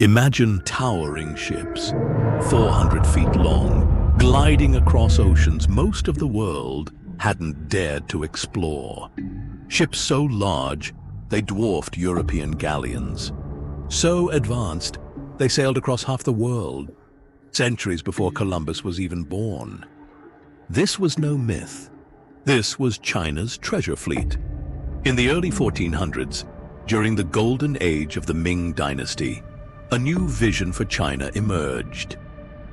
Imagine towering ships, 400 feet long, gliding across oceans most of the world hadn't dared to explore. Ships so large, they dwarfed European galleons. So advanced, they sailed across half the world, centuries before Columbus was even born. This was no myth. This was China's treasure fleet. In the early 1400s, during the golden age of the Ming dynasty, a new vision for China emerged.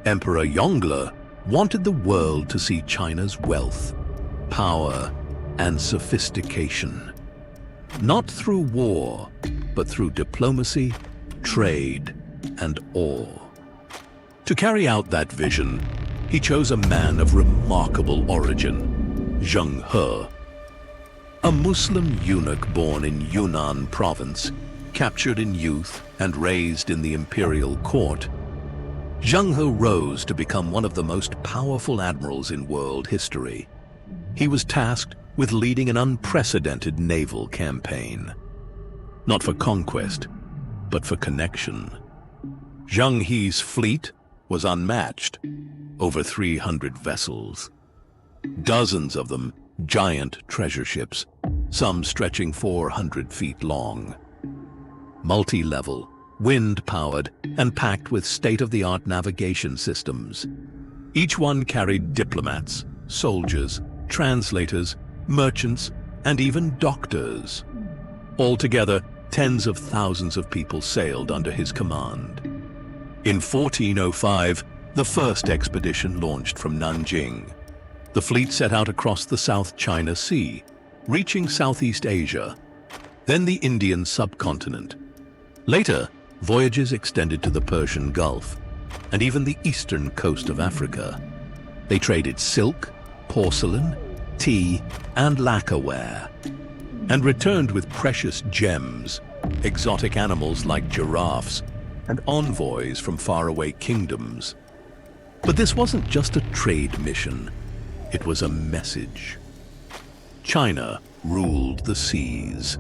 Emperor Yongle wanted the world to see China's wealth, power, and sophistication. Not through war, but through diplomacy, trade, and awe. To carry out that vision, he chose a man of remarkable origin, Zheng He. A Muslim eunuch born in Yunnan province, captured in youth and raised in the imperial court, Zheng He rose to become one of the most powerful admirals in world history. He was tasked with leading an unprecedented naval campaign. Not for conquest, but for connection. Zheng He's fleet was unmatched, over 300 vessels. Dozens of them giant treasure ships, some stretching 400 feet long. Multi-level, wind-powered, and packed with state-of-the-art navigation systems. Each one carried diplomats, soldiers, translators, merchants, and even doctors. Altogether, tens of thousands of people sailed under his command. In 1405, the first expedition launched from Nanjing. The fleet set out across the South China Sea, reaching Southeast Asia, then the Indian subcontinent. Later, voyages extended to the Persian Gulf and even the eastern coast of Africa. They traded silk, porcelain, tea, and lacquerware, and returned with precious gems, exotic animals like giraffes, and envoys from faraway kingdoms. But this wasn't just a trade mission, it was a message. China ruled the seas,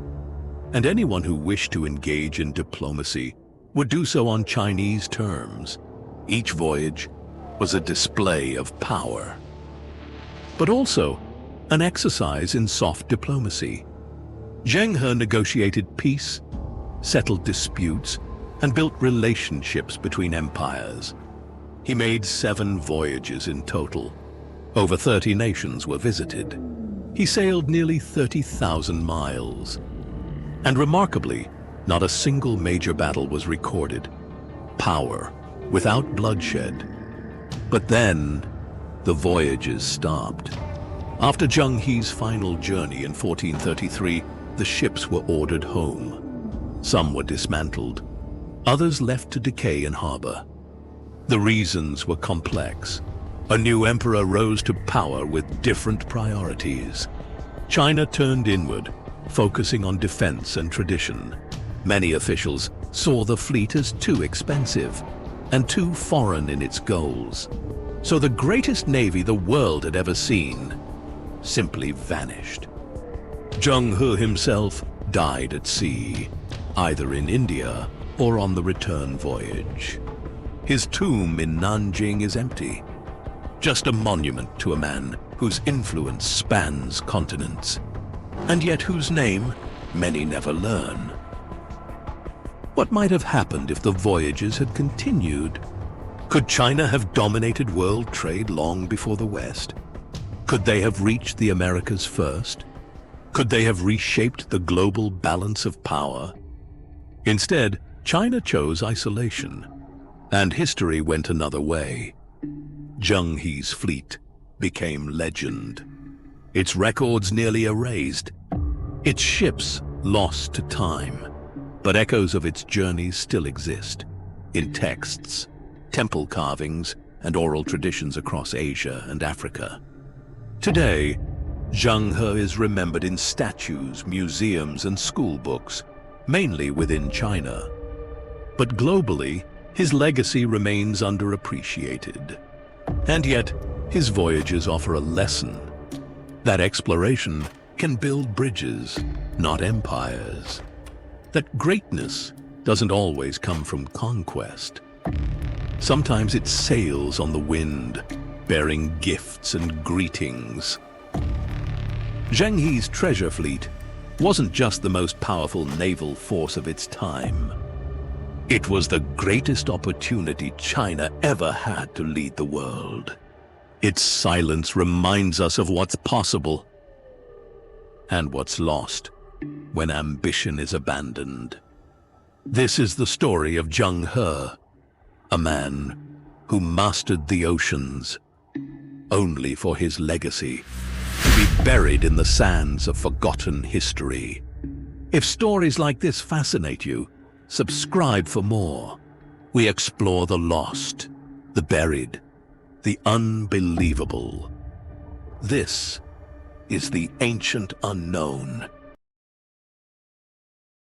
and anyone who wished to engage in diplomacy would do so on Chinese terms. Each voyage was a display of power, but also an exercise in soft diplomacy. Zheng He negotiated peace, settled disputes, and built relationships between empires. He made 7 voyages in total. Over 30 nations were visited. He sailed nearly 30,000 miles. And remarkably, not a single major battle was recorded. Power, without bloodshed. But then, the voyages stopped. After Zheng He's final journey in 1433, the ships were ordered home. Some were dismantled, others left to decay in harbor. The reasons were complex. A new emperor rose to power with different priorities. China turned inward, focusing on defense and tradition. Many officials saw the fleet as too expensive and too foreign in its goals. So the greatest navy the world had ever seen simply vanished. Zheng He himself died at sea, either in India or on the return voyage. His tomb in Nanjing is empty, just a monument to a man whose influence spans continents, and yet whose name many never learn. What might have happened if the voyages had continued? Could China have dominated world trade long before the West? Could they have reached the Americas first? Could they have reshaped the global balance of power? Instead, China chose isolation, and history went another way. Zheng He's fleet became legend. Its records nearly erased, its ships lost to time, but echoes of its journeys still exist in texts, temple carvings, and oral traditions across Asia and Africa. Today, Zheng He is remembered in statues, museums, and school books, mainly within China. But globally, his legacy remains underappreciated. And yet, his voyages offer a lesson that exploration can build bridges, not empires. That greatness doesn't always come from conquest. Sometimes it sails on the wind, bearing gifts and greetings. Zheng He's treasure fleet wasn't just the most powerful naval force of its time. It was the greatest opportunity China ever had to lead the world. Its silence reminds us of what's possible and what's lost when ambition is abandoned. This is the story of Zheng He, a man who mastered the oceans only for his legacy to be buried in the sands of forgotten history. If stories like this fascinate you, subscribe for more. We explore the lost, the buried, the unbelievable. This is the ancient unknown.